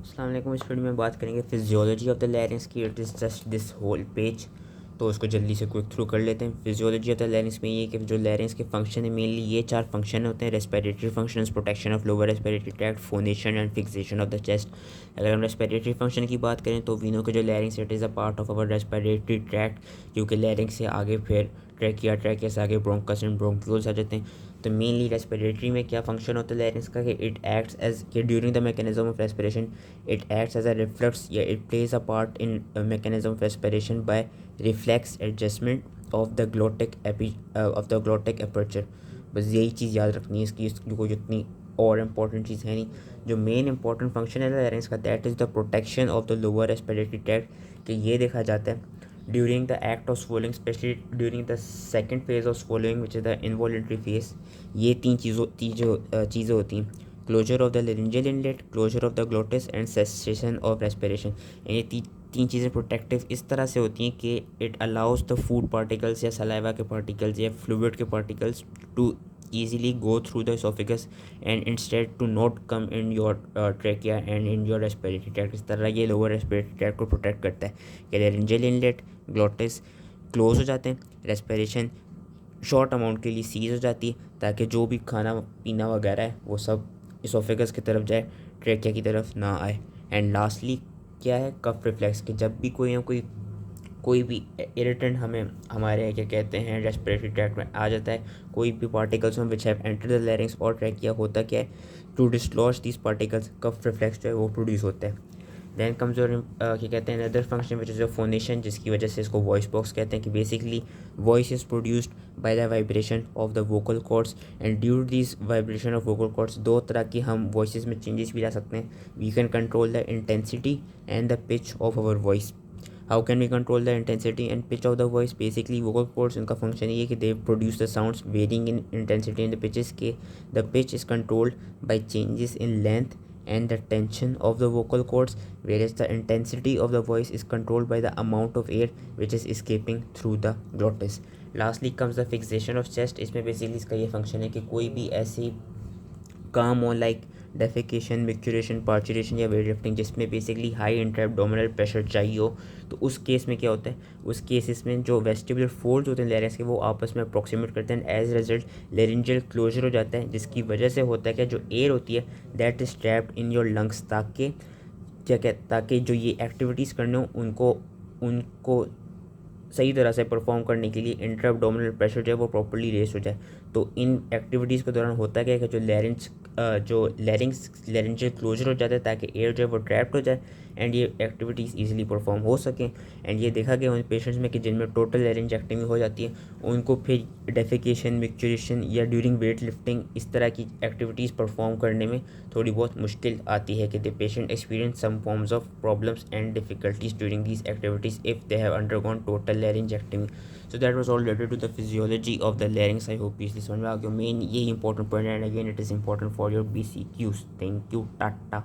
अस्सलाम वालेकुम। इस वीडियो में बात करेंगे फिजियोलॉजी ऑफ द लैरिंक्स की। It is just this whole page, तो उसको जल्दी से क्विक थ्रू कर लेते हैं। फिजियोलॉजी ऑफ द लैरिंक्स में ये कि जो लैरिंक्स के फंक्शन है, मेनली ये 4 फंक्शन होते हैं। Respiratory functions, protection of lower respiratory tract, phonation and fixation of the chest. अगर हम रेस्पिरेटरी फंक्शन की बात करें तो वी नो के जो larynx it is a part of our respiratory tract, क्योंकि लैरिंक्स से आगे फिर ट्रैकिया, ट्रैकिया से आगे ब्रोंकस एंड ब्रोंक्यूल्स आ जाते हैं। तो मेनली रेस्पिरेटरी में क्या फंक्शन होता है लैरिंक्स का कि इट एक्ट्स एज कि during the mechanism of respiration it acts as a reflex, yeah, it plays a part in a mechanism of respiration by reflex adjustment of the glottic aperture. बस यही चीज़ याद रखनी है इसकी कोई जितनी और इम्पॉर्टेंट चीज़ है नहीं। जो मेन इंपॉर्टेंट फंक्शन है लैरिंक्स का that is the protection of the lower respiratory tract. कि ये देखा जाता है during the act of swallowing, specially during the second phase of swallowing which is the involuntary phase. ये चीज़ें होती हैं, closure of the laryngeal inlet, closure of the glottis and cessation of respiration. ये तीन चीज़ें प्रोटेक्टिव इस तरह से होती हैं कि it allows the food particles या सलाइवा के पार्टिकल्स या फ्लूइड के particles to easily go through the esophagus and instead to not come in your trachea and in your respiratory tract। इस तरह ये लोअर रेस्पिरेटरी ट्रैक्ट को protect करता है कि लेरिंजियल इनलेट, ग्लोटिस क्लोज हो जाते हैं, रेस्पिरेशन शॉर्ट अमाउंट के लिए सीज हो जाती है ताकि जो भी खाना पीना वगैरह है वो सब इसोफेगस की तरफ जाए, ट्रेकिया की तरफ ना आए। एंड लास्टली क्या है, कफ रिफ्लेक्स कि जब भी कोई भी इरिटेंट हमें हमारे क्या कहते हैं रेस्पिरेटरी ट्रैक्ट में आ जाता है, कोई भी पार्टिकल्स में which have enter the larynx और ट्रैकिया, होता क्या है, to dislodge these particles cough reflex जो है वो प्रोड्यूस होता है। दैन कम्स योर क्या कहते हैं other function which is your phonation, जिसकी वजह से इसको वॉइस बॉक्स कहते हैं। कि basically voice is produced by the vibration of the vocal cords and due this vibration of vocal cords दो तरह की हम वॉइस में चेंजेस भी ला सकते हैं। We can control the intensity and the pitch of our voice. How can we control the intensity and pitch of the voice? Basically vocal cords उनका फंक्शन ये है कि they produce the sounds varying in intensity and the pitches के the pitch is controlled by changes in length and the tension of the vocal cords, whereas the intensity of the voice is controlled by the amount of air which is escaping through the glottis. Lastly comes the fixation of chest। इसमें basically इसका ये function है कि कोई भी ऐसी काम हो लाइक डेफिकेशन, मिक्चुरेशन, पार्चुरेशन या वेट लिफ्टिंग जिसमें basically high inter abdominal pressure चाहिए हो, तो उस केस में क्या होता है, उस केसेस में जो वेस्टिबुलर फोल्ड्स होते हैं लैरिंक्स के वो आपस में अप्रॉक्सीमेट करते हैं, एज रिजल्ट लेरिंजियल क्लोजर हो जाता है, जिसकी वजह से होता है कि जो एयर होती है that is trapped in your lungs, ताकि जो ये एक्टिविटीज़ करने हो उनको सही तरह से परफॉर्म करने के लिए इंटर एब्डोमिनल प्रेशर जो है वो प्रॉपर्ली रेस हो जाए। तो इन एक्टिविटीज़ के दौरान होता क्या है कि जो लैरिंजियल क्लोजर हो जाता है ताकि एयर जो है वो ट्रैप्ड हो जाए एंड ये एक्टिविटीज़ इजीली परफॉर्म हो सकें। एंड ये देखा गया उन पेशेंट्स में कि जिनमें टोटल लैरिंजेक्टमी हो जाती है उनको फिर डेफिकेशन, मिक्चुरेशन या ड्यूरिंग वेट लिफ्टिंग इस तरह की एक्टिविटीज़ परफॉर्म करने में थोड़ी बहुत मुश्किल आती है कि the patient experience some forms of problems and difficulties during these activities if they have undergone total laryngectomy. So that was all related to the physiology of the larynx. I hope इस समझ में आ गया। Main ये important point, and again it is important for your BCQs. Thank you, Tata.